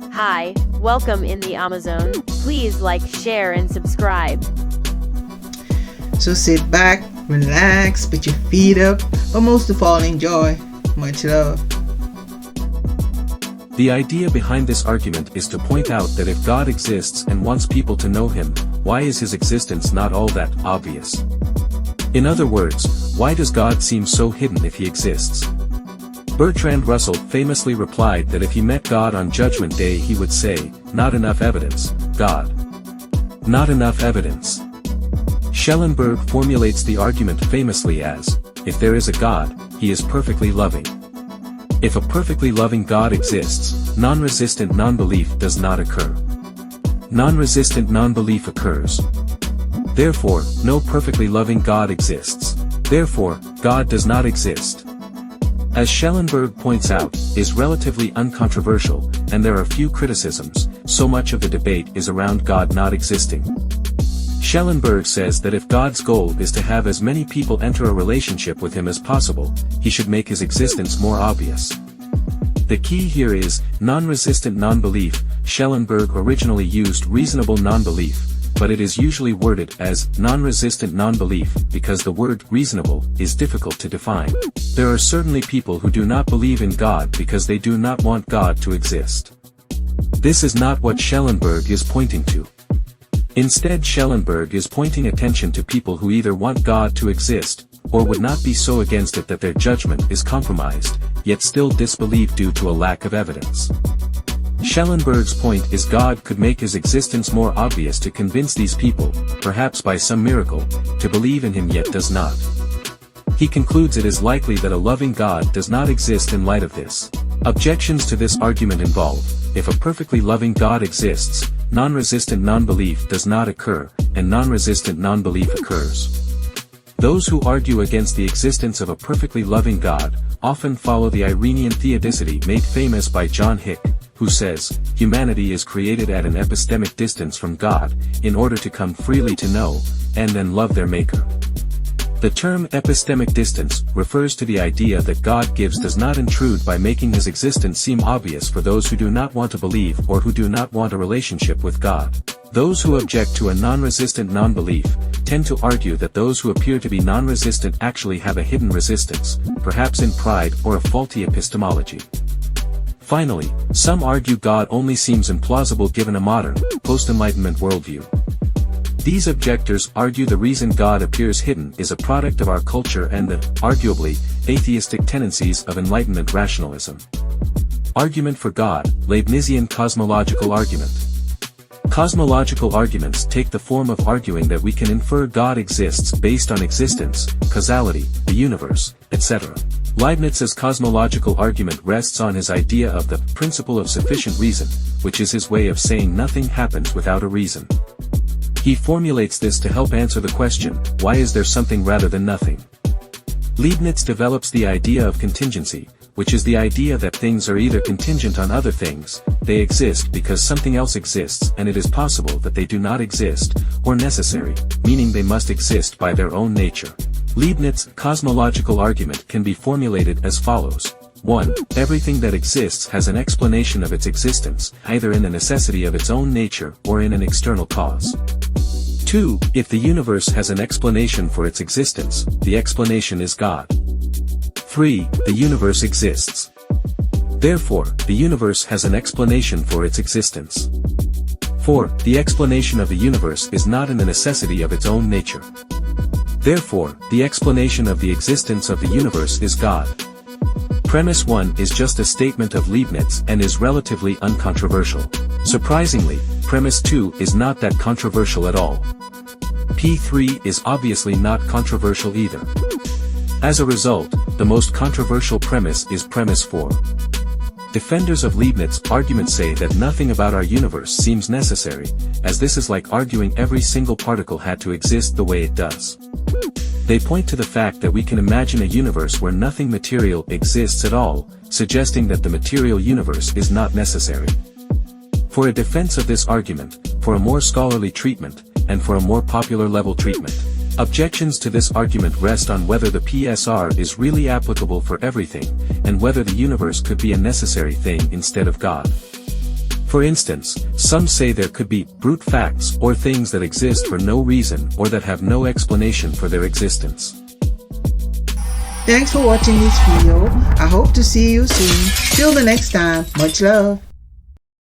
Hi, welcome in the Amazon. Please like, share, and subscribe. So sit back, relax, put your feet up, but most of all enjoy. Much love. The idea behind this argument is to point out that if God exists and wants people to know him, why is his existence not all that obvious? In other words, why does God seem so hidden if he exists? Bertrand Russell famously replied that if he met God on Judgment Day he would say, "Not enough evidence, God. Not enough evidence." Schellenberg formulates the argument famously as, if there is a God, he is perfectly loving. If a perfectly loving God exists, non-resistant non-belief does not occur. Non-resistant non-belief occurs. Therefore, no perfectly loving God exists. Therefore, God does not exist. As Schellenberg points out, is relatively uncontroversial, and there are few criticisms, so much of the debate is around God not existing. Schellenberg says that if God's goal is to have as many people enter a relationship with him as possible, he should make his existence more obvious. The key here is, non-resistant non-belief. Schellenberg originally used reasonable non-belief, but it is usually worded as non-resistant non-belief because the word reasonable is difficult to define. There are certainly people who do not believe in God because they do not want God to exist. This is not what Schellenberg is pointing to. Instead, Schellenberg is pointing attention to people who either want God to exist, or would not be so against it that their judgment is compromised, yet still disbelieve due to a lack of evidence. Schellenberg's point is God could make his existence more obvious to convince these people, perhaps by some miracle, to believe in him yet does not. He concludes it is likely that a loving God does not exist in light of this. Objections to this argument involve, if a perfectly loving God exists, non-resistant non-belief does not occur, and non-resistant non-belief occurs. Those who argue against the existence of a perfectly loving God, often follow the Irenaean theodicity made famous by John Hick, who says, humanity is created at an epistemic distance from God, in order to come freely to know, and then love their Maker. The term epistemic distance refers to the idea that God gives does not intrude by making his existence seem obvious for those who do not want to believe or who do not want a relationship with God. Those who object to a non-resistant non-belief, tend to argue that those who appear to be non-resistant actually have a hidden resistance, perhaps in pride or a faulty epistemology. Finally, some argue God only seems implausible given a modern, post-Enlightenment worldview. These objectors argue the reason God appears hidden is a product of our culture and the, arguably, atheistic tendencies of Enlightenment rationalism. Argument for God, Leibnizian cosmological argument. Cosmological arguments take the form of arguing that we can infer God exists based on existence, causality, the universe, etc. Leibniz's cosmological argument rests on his idea of the principle of sufficient reason, which is his way of saying nothing happens without a reason. He formulates this to help answer the question, why is there something rather than nothing? Leibniz develops the idea of contingency, which is the idea that things are either contingent on other things, they exist because something else exists and it is possible that they do not exist, or necessary, meaning they must exist by their own nature. Leibniz's cosmological argument can be formulated as follows. 1. Everything that exists has an explanation of its existence, either in the necessity of its own nature or in an external cause. 2. If the universe has an explanation for its existence, the explanation is God. 3. The universe exists. Therefore, the universe has an explanation for its existence. 4. The explanation of the universe is not in the necessity of its own nature. Therefore, the explanation of the existence of the universe is God. Premise 1 is just a statement of Leibniz and is relatively uncontroversial. Surprisingly, premise 2 is not that controversial at all. P3 is obviously not controversial either. As a result, the most controversial premise is premise 4. Defenders of Leibniz's argument say that nothing about our universe seems necessary, as this is like arguing every single particle had to exist the way it does. They point to the fact that we can imagine a universe where nothing material exists at all, suggesting that the material universe is not necessary. For a defense of this argument, for a more scholarly treatment, and for a more popular level treatment, objections to this argument rest on whether the PSR is really applicable for everything, and whether the universe could be a necessary thing instead of God. For instance, some say there could be brute facts or things that exist for no reason or that have no explanation for their existence. Thanks for watching this video. I hope to see you soon. Till the next time, much love.